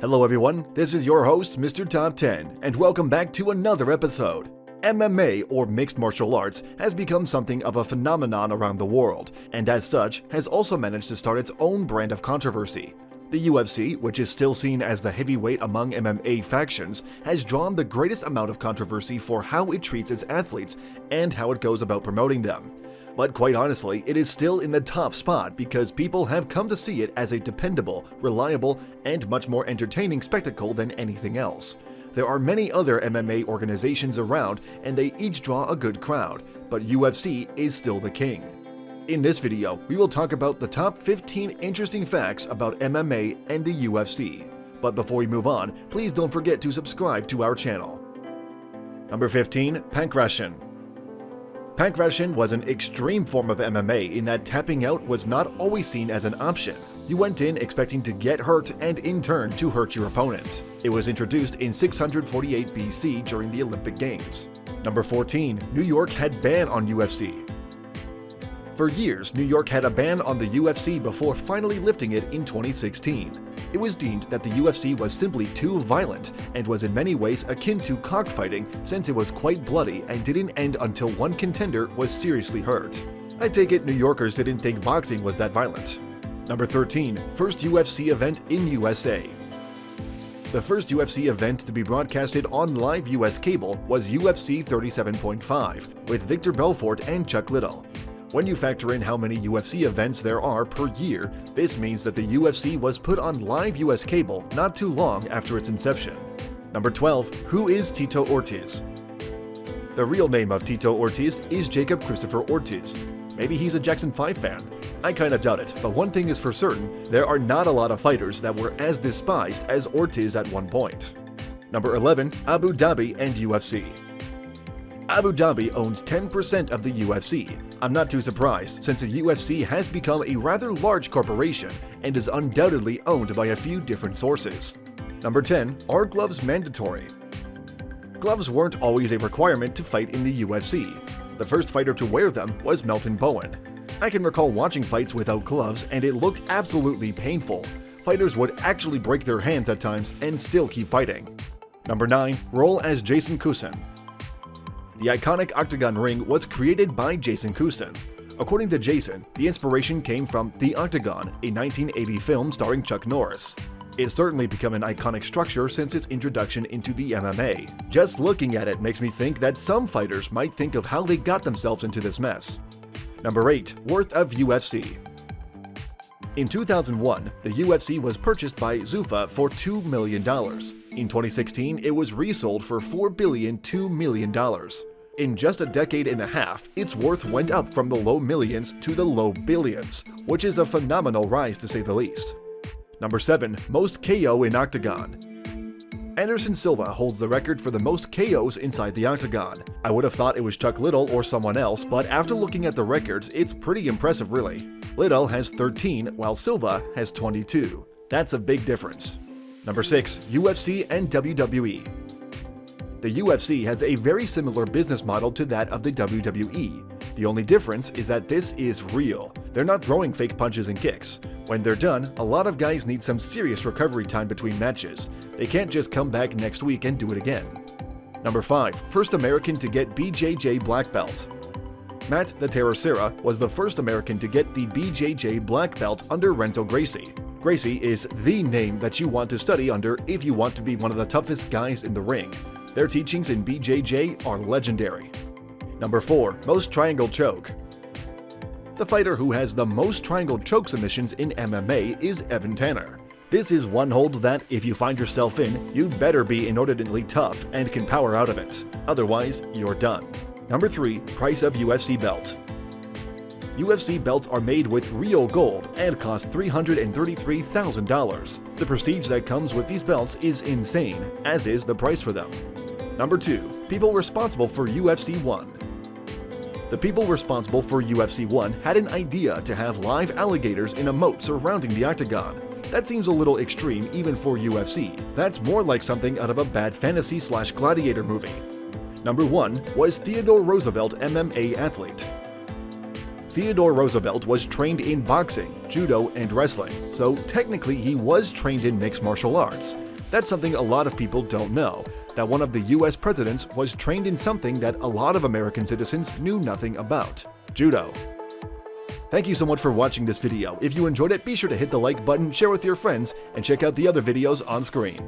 Hello everyone, this is your host, Mr. Top 10, and welcome back to another episode. MMA, or mixed martial arts, has become something of a phenomenon around the world, and as such, has also managed to start its own brand of controversy. The UFC, which is still seen as the heavyweight among MMA factions, has drawn the greatest amount of controversy for how it treats its athletes and how it goes about promoting them. But quite honestly, it is still in the top spot because people have come to see it as a dependable, reliable, and much more entertaining spectacle than anything else. There are many other MMA organizations around and they each draw a good crowd, but UFC is still the king. In this video, we will talk about the top 15 interesting facts about MMA and the UFC. But before we move on, please don't forget to subscribe to our channel. Number 15. Pankration. Pankration was an extreme form of MMA in that tapping out was not always seen as an option. You went in expecting to get hurt and in turn to hurt your opponent. It was introduced in 648 BC during the Olympic Games. Number 14. New York had ban on UFC. For years, New York had a ban on the UFC before finally lifting it in 2016. It was deemed that the UFC was simply too violent and was in many ways akin to cockfighting since it was quite bloody and didn't end until one contender was seriously hurt. I take it New Yorkers didn't think boxing was that violent. Number 13. First UFC event in USA. The first UFC event to be broadcasted on live US cable was UFC 37.5 with Victor Belfort and Chuck Liddell. When you factor in how many UFC events there are per year, this means that the UFC was put on live US cable not too long after its inception. Number 12. Who is Tito Ortiz? The real name of Tito Ortiz is Jacob Christopher Ortiz. Maybe he's a Jackson 5 fan. I kind of doubt it, but one thing is for certain, there are not a lot of fighters that were as despised as Ortiz at one point. Number 11. Abu Dhabi and UFC. Abu Dhabi owns 10% of the UFC. I'm not too surprised, since the UFC has become a rather large corporation and is undoubtedly owned by a few different sources. Number 10. Are gloves mandatory? Gloves weren't always a requirement to fight in the UFC. The first fighter to wear them was Melton Bowen. I can recall watching fights without gloves and it looked absolutely painful. Fighters would actually break their hands at times and still keep fighting. Number 9. Role as Jason Cousin. The iconic Octagon ring was created by Jason Cousin. According to Jason, the inspiration came from The Octagon, a 1980 film starring Chuck Norris. It's certainly become an iconic structure since its introduction into the MMA. Just looking at it makes me think that some fighters might think of how they got themselves into this mess. Number 8. Worth of UFC. In 2001, the UFC was purchased by Zuffa for $2 million. In 2016, it was resold for $4.2 billion. In just a decade and a half, its worth went up from the low millions to the low billions, which is a phenomenal rise to say the least. Number 7. Most KO in Octagon. Anderson Silva holds the record for the most KOs inside the Octagon. I would have thought it was Chuck Liddell or someone else, but after looking at the records, it's pretty impressive really. Liddell has 13, while Silva has 22. That's a big difference. Number 6. UFC and WWE. The UFC has a very similar business model to that of the WWE. The only difference is that this is real. They're not throwing fake punches and kicks. When they're done, a lot of guys need some serious recovery time between matches. They can't just come back next week and do it again. Number 5. First American to get BJJ black belt. Matt the Terror Serra was the first American to get the BJJ black belt under Renzo Gracie. Gracie is the name that you want to study under if you want to be one of the toughest guys in the ring. Their teachings in BJJ are legendary. Number 4. Most triangle choke. The fighter who has the most triangle choke submissions in MMA is Evan Tanner. This is one hold that, if you find yourself in, you'd better be inordinately tough and can power out of it. Otherwise, you're done. Number 3. Price of UFC belt. UFC belts are made with real gold and cost $333,000. The prestige that comes with these belts is insane, as is the price for them. Number 2. People responsible for UFC 1. The people responsible for UFC 1 had an idea to have live alligators in a moat surrounding the Octagon. That seems a little extreme even for UFC. That's more like something out of a bad fantasy/gladiator movie. Number 1 was Theodore Roosevelt, MMA athlete. Theodore Roosevelt was trained in boxing, judo, and wrestling, so technically he was trained in mixed martial arts. That's something a lot of people don't know, that one of the US presidents was trained in something that a lot of American citizens knew nothing about: judo. Thank you so much for watching this video. If you enjoyed it, be sure to hit the like button, share with your friends, and check out the other videos on screen.